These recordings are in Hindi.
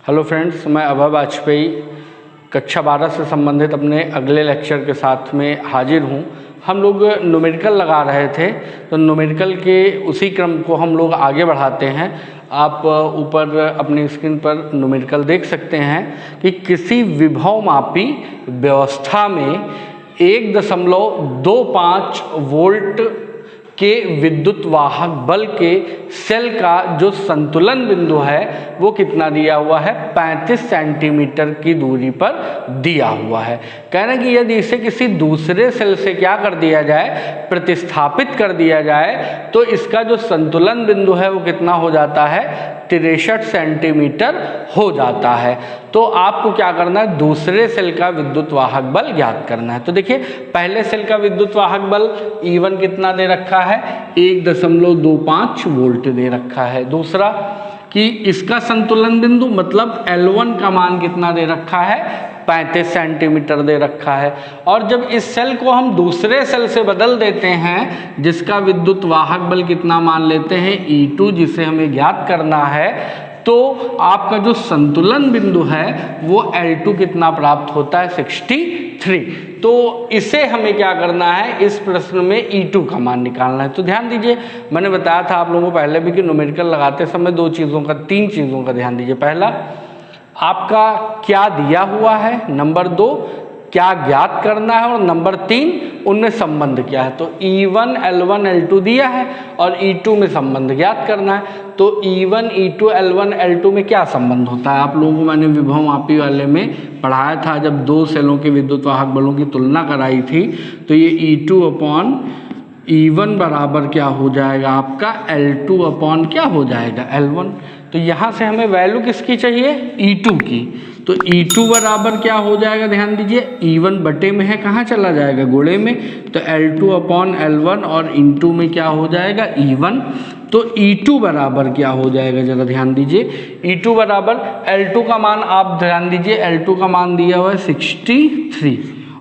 हेलो फ्रेंड्स, मैं अभय वाजपेयी कक्षा 12 से संबंधित अपने अगले लेक्चर के साथ में हाजिर हूँ। हम लोग न्यूमेरिकल लगा रहे थे, तो न्यूमेरिकल के उसी क्रम को हम लोग आगे बढ़ाते हैं। आप ऊपर अपनी स्क्रीन पर न्यूमेरिकल देख सकते हैं कि किसी विभवमापी व्यवस्था में 1.25 वोल्ट के विद्युत वाहक बल के सेल का जो संतुलन बिंदु है वो कितना दिया हुआ है, 35 सेंटीमीटर की दूरी पर दिया हुआ है। कह रहे हैं कि यदि इसे किसी दूसरे सेल से क्या कर दिया जाए, प्रतिस्थापित कर दिया जाए, तो इसका जो संतुलन बिंदु है वो कितना हो जाता है, 63 सेंटीमीटर हो जाता है। तो आपको क्या करना है, दूसरे सेल का विद्युत वाहक बल ज्ञात करना है। तो देखिए, पहले सेल का विद्युत वाहक बल E1 कितना दे रखा है, 1.25 वोल्ट दे रखा है। दूसरा कि इसका संतुलन बिंदु मतलब L1 का मान कितना दे रखा है, 35 सेंटीमीटर दे रखा है। और जब इस सेल को हम दूसरे सेल से बदल देते हैं जिसका विद्युत वाहक बल कितना मान लेते हैं, E2, जिसे हमें ज्ञात करना है, तो आपका जो संतुलन बिंदु है वो L2 कितना प्राप्त होता है, 63। तो इसे हमें क्या करना है, इस प्रश्न में E2 का मान निकालना है। तो ध्यान दीजिए, मैंने बताया था आप लोगों को पहले भी कि न्यूमेरिकल लगाते समय तीन चीज़ों का ध्यान दीजिए। पहला, आपका क्या दिया हुआ है, नंबर 2 क्या ज्ञात करना है, और नंबर 3 उनमें संबंध क्या है। तो E1, L1, L2 दिया है और E2 में संबंध ज्ञात करना है। तो E1, E2, L1, L2 में क्या संबंध होता है, आप लोगों को मैंने विभवमापी वाले में पढ़ाया था, जब दो सेलों के विद्युत वाहक बलों की तुलना कराई थी। तो ये E2 अपॉन E1 बराबर क्या हो जाएगा, आपका L2 अपॉन क्या हो जाएगा, L1। तो यहाँ से हमें वैल्यू किसकी चाहिए, E2 की। तो E2 बराबर क्या हो जाएगा, ध्यान दीजिए, E1 बटे में है, कहाँ चला जाएगा, गुणे में। तो L2 अपॉन L1 और इनटू में क्या हो जाएगा, E1। तो E2 बराबर क्या हो जाएगा, जरा ध्यान दीजिए, E2 बराबर L2 का मान आप ध्यान दीजिए, L2 का मान दिया हुआ है 63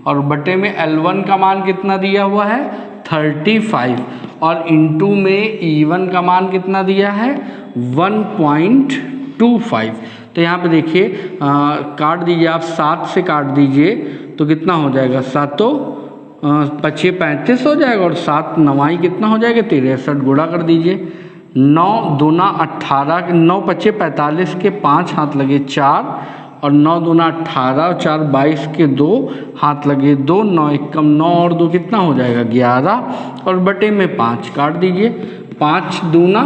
और बटे में L1 का मान कितना दिया हुआ है, 35 और इनटू में E1 का मान कितना दिया है, 1.25। तो यहाँ पे देखिए, काट दीजिए आप, 7 से काट दीजिए तो कितना हो जाएगा, 7 पचे 35 हो जाएगा और 7 9 कितना हो जाएगा, 63। गुणा कर दीजिए, 9 दूना 18, 9 पचे 45 के 5 हाथ लगे 4 और 9 दूना 18 और 4 22 के 2 हाथ लगे 2, 9 एकम 9 और 2 कितना हो जाएगा, 11 और बटे में 5 काट दीजिए, 5 दूना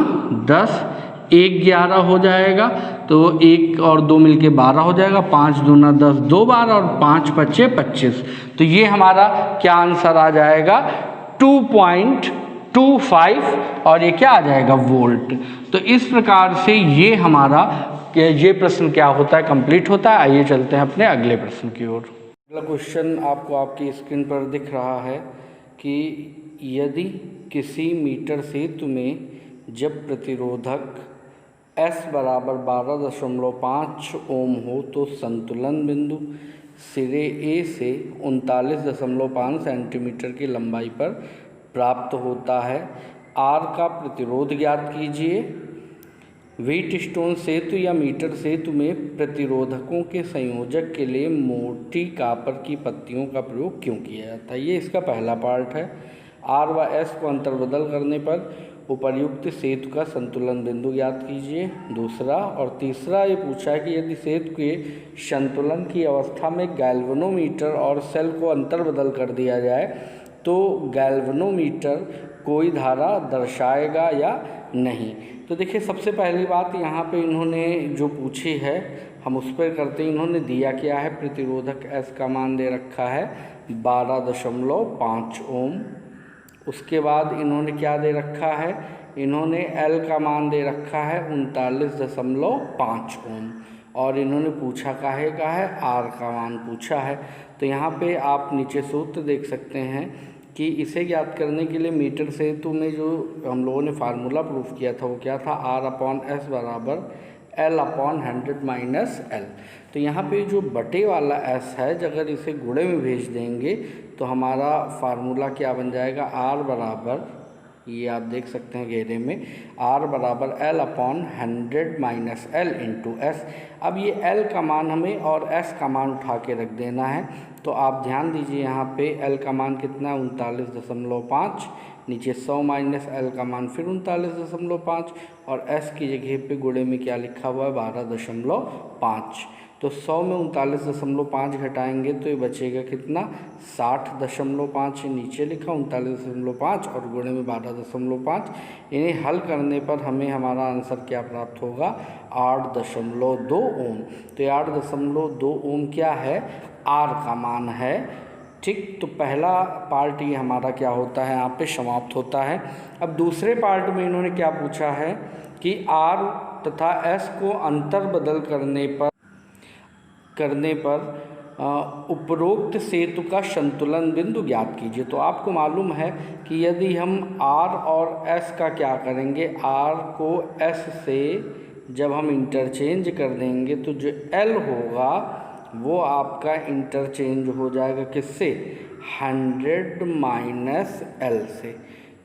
10, 1 11 हो जाएगा। तो 1 और 2 मिलके 12 हो जाएगा, 5 दूना 10, 2 12 और 5 पचे 25। तो ये हमारा क्या आंसर आ जाएगा, 2.25 और ये क्या आ जाएगा, वोल्ट। तो इस प्रकार से ये हमारा ये प्रश्न क्या होता है, कंप्लीट होता है। आइए चलते हैं अपने अगले प्रश्न की ओर। अगला क्वेश्चन आपको आपकी स्क्रीन पर दिख रहा है कि यदि किसी मीटर सेतु में जब प्रतिरोधक S बराबर 12.5 ओम हो तो संतुलन बिंदु सिरे A से 39.5 सेंटीमीटर की लंबाई पर प्राप्त होता है। R का प्रतिरोध ज्ञात कीजिए। व्हीटस्टोन सेतु या मीटर सेतु में प्रतिरोधकों के संयोजक के लिए मोटी कापर की पत्तियों का प्रयोग क्यों किया जाता है, ये इसका पहला पार्ट है। R व S को अंतर्बदल करने पर उपर्युक्त सेतु का संतुलन बिंदु ज्ञात कीजिए। दूसरा और तीसरा ये पूछा है कि यदि सेतु के संतुलन की अवस्था में गैल्वेनोमीटर और सेल को अंतर्बदल कर दिया जाए तो गैल्वेनोमीटर कोई धारा दर्शाएगा या नहीं। तो देखिए, सबसे पहली बात यहाँ पे इन्होंने जो पूछी है हम उस पर करते हैं। इन्होंने दिया क्या है, प्रतिरोधक S का मान दे रखा है 12.5 ओम। उसके बाद इन्होंने क्या दे रखा है, इन्होंने L का मान दे रखा है 39.5 ओम और इन्होंने पूछा काहे का है, R का मान पूछा है। तो यहाँ पे आप नीचे सूत्र देख सकते हैं कि इसे ज्ञात करने के लिए मीटर सेतु में जो हम लोगों ने फार्मूला प्रूफ किया था वो क्या था, R अपॉन S बराबर L अपॉन 100 - L। तो यहाँ पे जो बटे वाला S है, अगर इसे गुणे में भेज देंगे तो हमारा फार्मूला क्या बन जाएगा, R बराबर ये आप देख सकते हैं घेरे में R बराबर L/100 minus L into S। अब ये L का मान हमें और S का मान उठा के रख देना है। तो आप ध्यान दीजिए यहाँ पे L का मान कितना है 39.5, नीचे 100 माइनस L का मान फिर 39.5 और S की जगह पे गुणे में क्या लिखा हुआ है 12.5। तो 100 में 39.5 घटाएंगे तो ये बचेगा कितना 60.5, नीचे लिखा 39.5 और गुणे में 12.5। इन्हें हल करने पर हमें हमारा आंसर क्या प्राप्त होगा 8.2 ओम। तो ये 8.2 ओम क्या है R का मान है। ठीक, तो पहला पार्ट ये हमारा क्या होता है यहाँ पे समाप्त होता है। अब दूसरे पार्ट में इन्होंने क्या पूछा है कि R तथा S को अंतर बदल करने पर उपरोक्त सेतु का संतुलन बिंदु ज्ञात कीजिए। तो आपको मालूम है कि यदि हम R और S का क्या करेंगे, R को S से जब हम इंटरचेंज कर देंगे तो जो L होगा वो आपका इंटरचेंज हो जाएगा किससे 100 माइनस L से।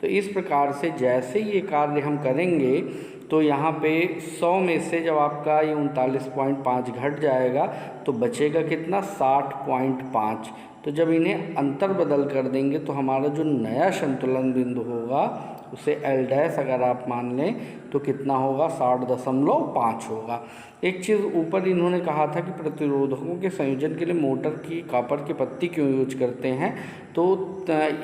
तो इस प्रकार से जैसे ये कार्य हम करेंगे तो यहाँ पे 100 में से जब आपका ये 39.5 घट जाएगा तो बचेगा कितना 60.5। तो जब इन्हें अंतर बदल कर देंगे तो हमारा जो नया संतुलन बिंदु होगा उसे L डैश अगर आप मान लें तो कितना होगा 60.5 होगा। एक चीज़ ऊपर इन्होंने कहा था कि प्रतिरोधकों के संयोजन के लिए मोटर की कॉपर की पत्ती क्यों यूज करते हैं। तो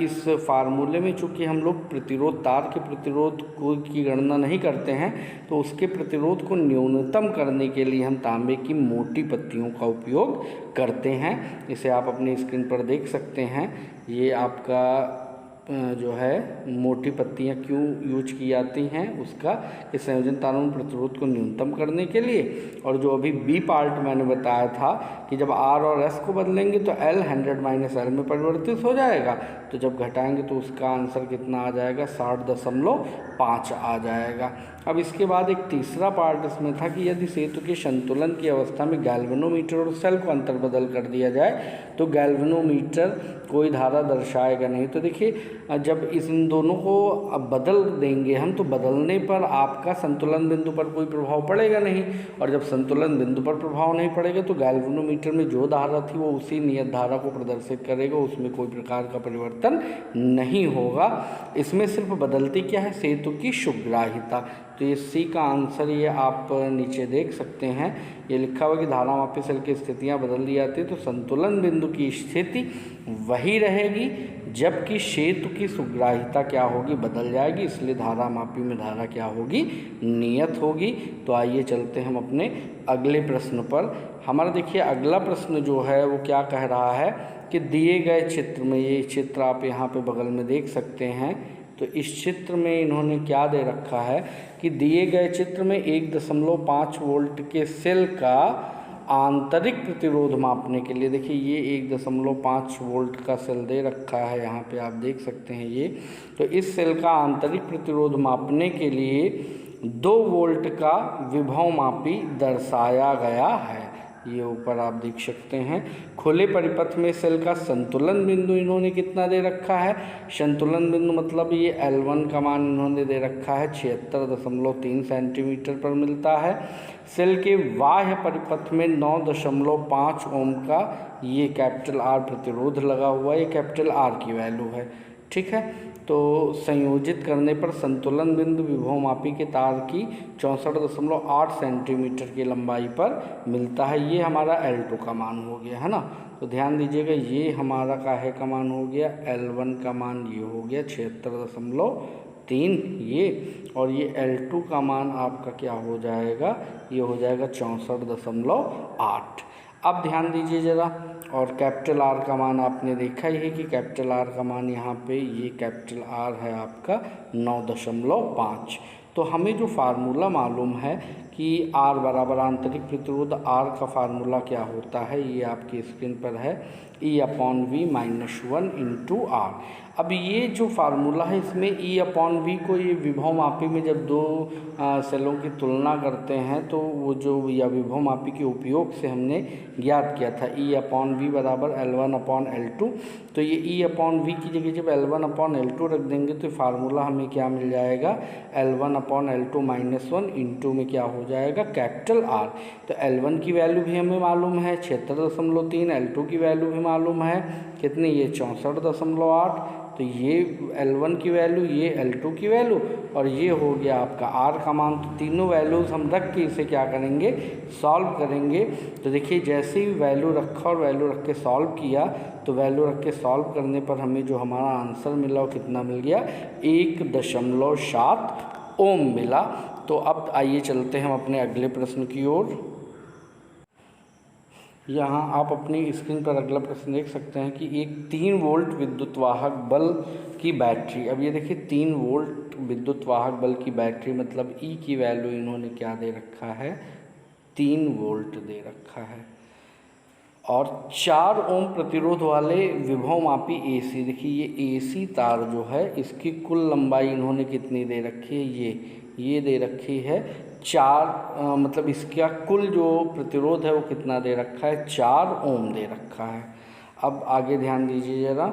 इस फार्मूले में चूँकि हम लोग प्रतिरोध तार के प्रतिरोध की गणना नहीं करते हैं तो उसके प्रतिरोध को न्यूनतम करने के लिए हम तांबे की मोटी पत्तियों का उपयोग करते हैं। इसे आप अपनी स्क्रीन पर देख सकते हैं। ये आपका जो है मोटी पत्तियां क्यों यूज की जाती हैं उसका इस संयोजन तारों में प्रतिरोध को न्यूनतम करने के लिए। और जो अभी बी पार्ट मैंने बताया था कि जब R और S को बदलेंगे तो L 100 माइनस L में परिवर्तित हो जाएगा। तो जब घटाएंगे तो उसका आंसर कितना आ जाएगा 60.5 आ जाएगा। अब इसके बाद एक तीसरा पार्ट इसमें था कि यदि सेतु के संतुलन की अवस्था में गैल्वेनोमीटर और सेल को अंतर बदल कर दिया जाए तो गैल्वेनोमीटर कोई धारा दर्शाएगा नहीं। तो देखिए जब इन दोनों को अब बदल देंगे हम तो बदलने पर आपका संतुलन बिंदु पर कोई प्रभाव पड़ेगा नहीं, और जब संतुलन बिंदु पर प्रभाव नहीं पड़ेगा तो गैल्वेनोमीटर में जो धारा थी वो उसी नियत धारा को प्रदर्शित करेगा, उसमें कोई प्रकार का परिवर्तन नहीं होगा। इसमें सिर्फ बदलती क्या है सेतु की सुग्राहिता। तो ये सी का आंसर ये आप नीचे देख सकते हैं, ये लिखा हुआ कि धारा मापी सेल की स्थितियां बदल दी जाती है तो संतुलन बिंदु की स्थिति वही रहेगी जबकि सेतु की सुग्राहिता क्या होगी बदल जाएगी, इसलिए धारा मापी में धारा क्या होगी नियत होगी। तो आइए चलते हम अपने अगले प्रश्न पर। हमारा देखिए अगला प्रश्न जो है वो क्या कह रहा है कि दिए गए चित्र में, ये चित्र आप यहाँ पे बगल में देख सकते हैं, तो इस चित्र में इन्होंने क्या दे रखा है कि दिए गए चित्र में 1.5 वोल्ट के सेल का आंतरिक प्रतिरोध मापने के लिए, देखिए ये 1.5 वोल्ट का सेल दे रखा है यहाँ पे आप देख सकते हैं ये। तो इस सेल का आंतरिक प्रतिरोध मापने के लिए 2 वोल्ट का विभव मापी दर्शाया गया है, ये ऊपर आप देख सकते हैं। खुले परिपथ में सेल का संतुलन बिंदु इन्होंने कितना दे रखा है, संतुलन बिंदु मतलब ये L1 का मान इन्होंने दे रखा है 76.3 सेंटीमीटर पर मिलता है। सेल के बाह्य परिपथ में 9.5 ओम का ये कैपिटल R प्रतिरोध लगा हुआ है, ये कैपिटल R की वैल्यू है, ठीक है। तो संयोजित करने पर संतुलन बिंदु विभवमापी के तार की 64.8 सेंटीमीटर की लंबाई पर मिलता है, ये हमारा L2 का मान हो गया है ना। तो ध्यान दीजिएगा ये हमारा काहे का मान हो गया, L1 का मान ये हो गया 76.3 ये, और ये L2 का मान आपका क्या हो जाएगा, ये हो जाएगा 64.8। अब ध्यान दीजिए ज़रा, और कैपिटल R का मान आपने देखा ही है कि कैपिटल R का मान यहाँ पे ये कैपिटल R है आपका 9.5। तो हमें जो फार्मूला मालूम है कि आर बराबर आंतरिक प्रतिरोध आर का फार्मूला क्या होता है, ये आपकी स्क्रीन पर है, E/V-1 इंटू आर। अब ये जो फार्मूला है इसमें E/V को ये विभव मापी में जब दो सेलों की तुलना करते हैं तो वो जो या विभव मापी के उपयोग से हमने ज्ञात किया था E/V बराबर L1/L2। तो ये E/V की जगह जब L1/L2 रख देंगे तो फार्मूला हमें क्या मिल जाएगा, L1/L2-1 इंटू में क्या हो जाएगा, कैपिटल आर। तो L1 की वैल्यू भी हमें मालूम है 76.3, L2 की वैल्यू भी मालूम है कितनी, ये 64.8। तो ये L1 की वैल्यू, ये L2 की वैल्यू और ये हो गया आपका R का मान। तो तीनों वैल्यूज़ हम रख के इसे क्या करेंगे, सॉल्व करेंगे। तो देखिए जैसे ही वैल्यू रखा और वैल्यू रख के सॉल्व किया तो वैल्यू रख के सॉल्व करने पर हमें जो हमारा आंसर मिला वो कितना मिल गया, 1.7 ओम मिला। तो अब आइए चलते हैं हम अपने अगले प्रश्न की ओर। यहाँ आप अपनी स्क्रीन पर अगला प्रश्न देख सकते हैं कि एक 3 वोल्ट विद्युत वाहक बल की बैटरी, अब ये देखिए 3 वोल्ट विद्युत वाहक बल की बैटरी मतलब E की वैल्यू इन्होंने क्या दे रखा है, 3 वोल्ट दे रखा है और 4 ओम प्रतिरोध वाले विभवमापी AC, देखिए ये AC तार जो है इसकी कुल लंबाई इन्होंने कितनी दे रखी है, ये दे रखी है 4 मतलब इसका कुल जो प्रतिरोध है वो कितना दे रखा है, 4 ओम दे रखा है। अब आगे ध्यान दीजिए ज़रा,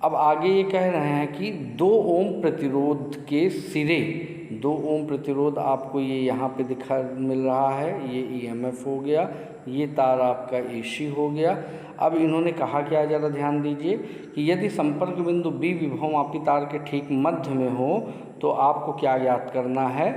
अब आगे ये कह रहे हैं कि 2 ओम प्रतिरोध के सिरे, 2 ओम प्रतिरोध आपको ये यहाँ पे दिखा मिल रहा है, ये EMF हो गया, ये तार आपका AC हो गया। अब इन्होंने कहा क्या, ज़रा ध्यान दीजिए कि यदि संपर्क बिंदु B विभवमापी तार के ठीक मध्य में हो तो आपको क्या ज्ञात करना है,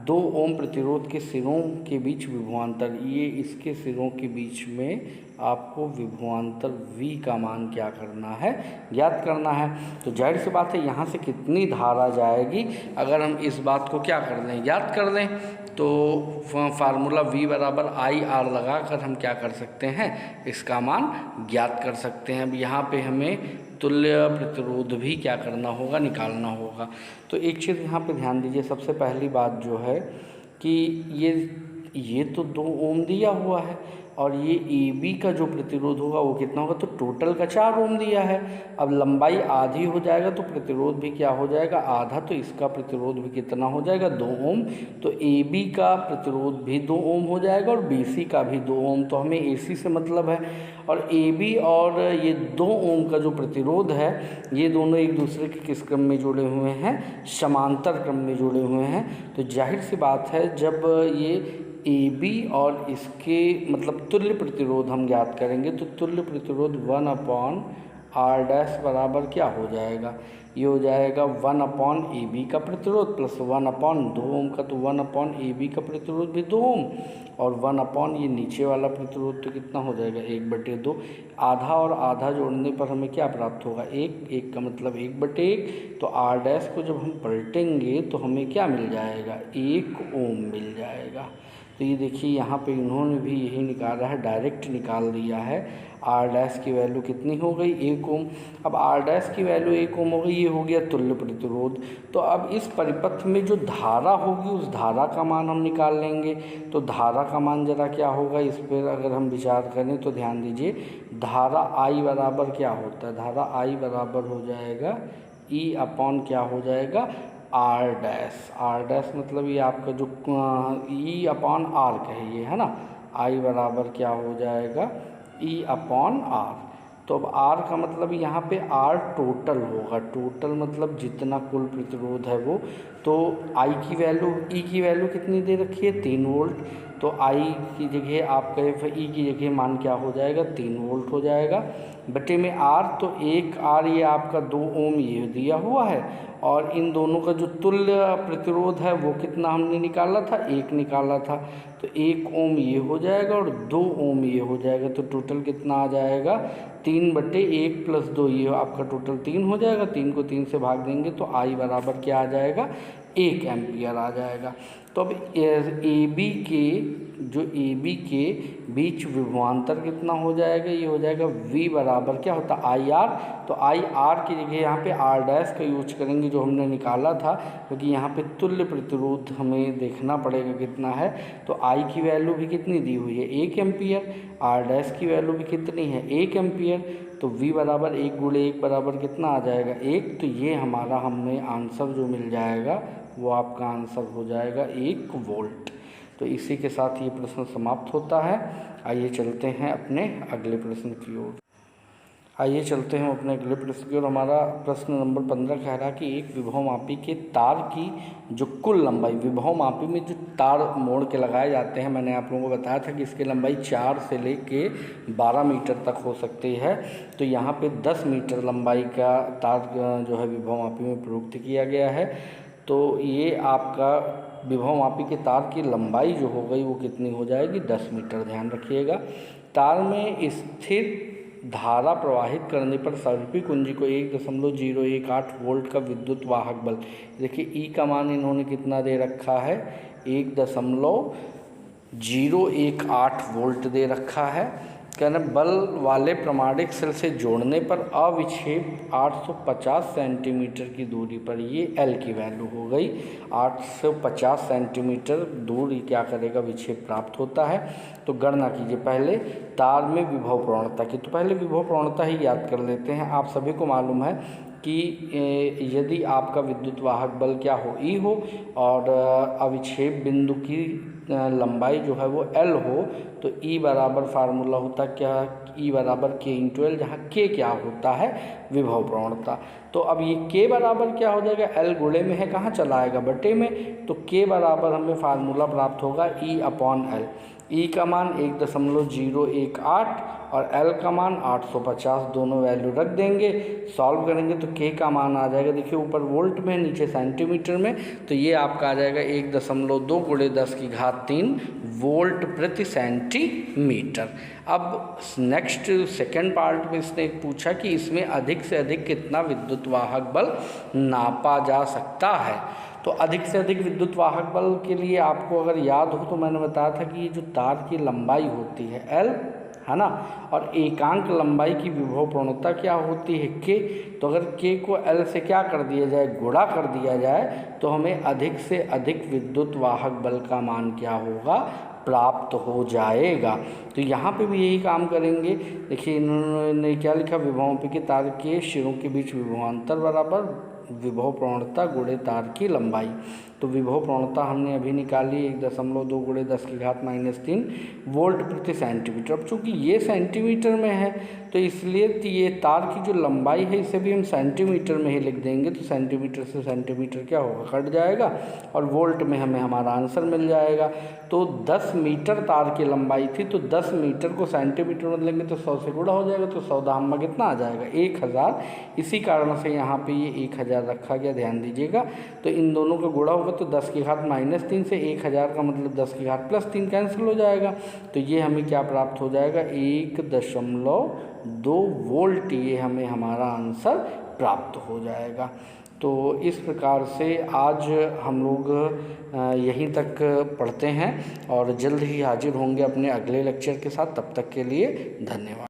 2 ओम प्रतिरोध के सिरों के बीच विभवांतर, ये इसके सिरों के बीच में आपको विभवांतर V का मान क्या करना है, ज्ञात करना है। तो जाहिर सी बात है यहाँ से कितनी धारा जाएगी, अगर हम इस बात को क्या कर लें, याद कर लें तो फार्मूला V बराबर IR लगा कर हम क्या कर सकते हैं, इसका मान ज्ञात कर सकते हैं। अब यहाँ पे हमें तुल्य प्रतिरोध भी क्या करना होगा, निकालना होगा। तो एक चीज़ यहाँ पे ध्यान दीजिए, सबसे पहली बात जो है कि ये तो 2 ओम दिया हुआ है और ये AB का जो प्रतिरोध होगा वो कितना होगा, तो टोटल का 4 ओम दिया है। अब लंबाई आधी हो जाएगा तो प्रतिरोध भी क्या हो जाएगा, आधा, तो इसका प्रतिरोध भी कितना हो जाएगा, 2 ओम। तो AB का प्रतिरोध भी 2 ओम हो जाएगा और BC का भी 2 ओम। तो हमें AC से मतलब है और AB और ये 2 ओम का जो प्रतिरोध है ये दोनों एक दूसरे के किस क्रम में जुड़े हुए हैं, समांतर क्रम में जुड़े हुए हैं। तो जाहिर सी बात है जब ये AB और इसके मतलब तुल्य प्रतिरोध हम ज्ञात करेंगे तो तुल्य प्रतिरोध 1/R' बराबर क्या हो जाएगा, ये हो जाएगा 1/AB का प्रतिरोध प्लस 1/2 ओम का, तो 1/AB का प्रतिरोध भी 2 ओम और 1/ ये नीचे वाला प्रतिरोध तो कितना हो जाएगा, 1/2। आधा और आधा जोड़ने पर हमें क्या प्राप्त होगा, 1 का मतलब 1/1। तो R' को जब हम पलटेंगे तो हमें क्या मिल जाएगा, 1 ओम मिल जाएगा। तो ये देखिए यहाँ पे इन्होंने भी यही निकाला है, डायरेक्ट निकाल दिया है। R' की वैल्यू कितनी हो गई, 1 ओम। अब R' की वैल्यू 1 ओम हो गई, ये हो गया तुल्य प्रतिरोध। तो अब इस परिपथ में जो धारा होगी उस धारा का मान हम निकाल लेंगे। तो धारा का मान ज़रा क्या होगा, इस पर अगर हम विचार करें तो ध्यान दीजिए, धारा I बराबर क्या होता है, धारा I बराबर हो जाएगा E/ क्या हो जाएगा, R' मतलब ये आपका जो E/R कहिए है ना, I बराबर क्या हो जाएगा, E/R। तो अब R का मतलब यहाँ पे R टोटल होगा, टोटल मतलब जितना कुल प्रतिरोध है वो। तो I की वैल्यू, E की वैल्यू कितनी दे रखी है, 3 वोल्ट। तो I की जगह आपका E की जगह मान क्या हो जाएगा, 3 वोल्ट हो जाएगा बटे में R। तो 1 R ये आपका 2 ओम ये दिया हुआ है और इन दोनों का जो तुल्य प्रतिरोध है वो कितना हमने निकाला था, 1 निकाला था। तो 1 ओम ये हो जाएगा और 2 ओम ये हो जाएगा। तो टोटल कितना आ जाएगा, 3/1 + 2, ये आपका टोटल 3 हो जाएगा। 3 को 3 से भाग देंगे तो I बराबर क्या आ जाएगा, 1 एम्पियर आ जाएगा। तो तो अब ए बी के बीच विभवांतर कितना हो जाएगा, ये हो जाएगा V बराबर क्या होता है आई आर। तो आई आर की जगह यहाँ पे आर डैश का यूज करेंगे जो हमने निकाला था, क्योंकि यहाँ पे तुल्य प्रतिरोध हमें देखना पड़ेगा कितना है। तो आई की वैल्यू भी कितनी दी हुई है 1 एम्पियर, आर डैश की वैल्यू भी कितनी है 1 एम्पियर। तो V बराबर 1 गुणे 1 बराबर कितना आ जाएगा 1। तो ये हमारा हमें आंसर जो मिल जाएगा वो आपका आंसर हो जाएगा 1 वोल्ट। तो इसी के साथ ये प्रश्न समाप्त होता है। आइए चलते हैं अपने अगले प्रश्न की ओर। हमारा प्रश्न नंबर 15 कह रहा है कि एक विभवमापी के तार की जो कुल लंबाई, विभवमापी में जो तार मोड़ के लगाए जाते हैं, मैंने आप लोगों को बताया था कि इसकी लंबाई 4 से लेके 12 मीटर तक हो सकती है। तो यहाँ पे 10 मीटर लंबाई का तार जो है विभवमापी में प्रयुक्त किया गया है। तो ये आपका विभवमापी के तार की लंबाई जो हो गई वो कितनी हो जाएगी 10 मीटर। ध्यान रखिएगा, तार में स्थिर धारा प्रवाहित करने पर सर्पिल कुंजी को 1.018 वोल्ट का विद्युत वाहक बल, देखिए ई का मान इन्होंने कितना दे रखा है 1.018 वोल्ट दे रखा है। कहना बल वाले प्रमाणिक सेल से जोड़ने पर अविक्षेप 850 सेंटीमीटर की दूरी पर, ये L की वैल्यू हो गई 850 सेंटीमीटर दूर ही क्या करेगा विक्षेप प्राप्त होता है। तो गणना कीजिए पहले तार में विभव प्रवणता की। तो पहले विभव प्रवणता ही याद कर लेते हैं। आप सभी को मालूम है कि यदि आपका विद्युत वाहक बल क्या हो ई हो और अविक्षेप बिंदु की लंबाई जो है वो L हो, तो E बराबर फार्मूला होता क्या, E बराबर K/L, जहाँ K क्या होता है विभव प्रवणता। तो अब ये K बराबर क्या हो जाएगा, L गुणे में है कहाँ चला आएगा बटे में। तो K बराबर हमें फार्मूला प्राप्त होगा E/L। E का मान 1.018 और L का मान 850, दोनों वैल्यू रख देंगे, सॉल्व करेंगे तो K का मान आ जाएगा, देखिए ऊपर वोल्ट में नीचे सेंटीमीटर में, तो ये आपका आ जाएगा 1.2 गुणे 10⁻³ वोल्ट प्रति सेंटीमीटर। अब नेक्स्ट सेकेंड पार्ट में इसने पूछा कि इसमें अधिक से अधिक कितना विद्युत वाहक बल नापा जा सकता है। तो अधिक से अधिक विद्युत वाहक बल के लिए आपको अगर याद हो तो मैंने बताया था कि ये जो तार की लंबाई होती है L है ना, और एकांक लंबाई की विभव प्रवणता क्या होती है K। तो अगर K को L से क्या कर दिया जाए, गुणा कर दिया जाए, तो हमें अधिक से अधिक विद्युत वाहक बल का मान क्या होगा प्राप्त हो जाएगा। तो यहाँ पे भी यही काम करेंगे। देखिए इन्होंने क्या लिखा, विभवमापी के तार के शिरों के बीच विभवांतर बराबर विभव प्रवणता गुणे तार की लंबाई। तो विभव प्रवणता हमने अभी निकाली 1.2 गुणे 10⁻³ वोल्ट प्रति सेंटीमीटर। अब चूँकि ये सेंटीमीटर में है तो इसलिए ये तार की जो लंबाई है इसे भी हम सेंटीमीटर में ही लिख देंगे। तो सेंटीमीटर से सेंटीमीटर क्या होगा कट जाएगा और वोल्ट में हमें हमारा आंसर मिल जाएगा। तो 10 मीटर तार की लंबाई थी, तो 10 मीटर को सेंटीमीटर में लेंगे तो 100 से गुणा हो जाएगा, तो 100 दाम में कितना आ जाएगा 1000। इसी कारण से यहाँ पे ये 1000 रखा गया, ध्यान दीजिएगा। तो इन दोनों का गुणा होगा तो 10⁻³ से 1000 का मतलब 10⁻³ कैंसिल हो जाएगा। तो ये हमें क्या प्राप्त हो जाएगा 1.2 वोल्ट, ये हमें हमारा आंसर प्राप्त हो जाएगा। तो इस प्रकार से आज हम लोग यहीं तक पढ़ते हैं और जल्द ही हाजिर होंगे अपने अगले लेक्चर के साथ। तब तक के लिए धन्यवाद।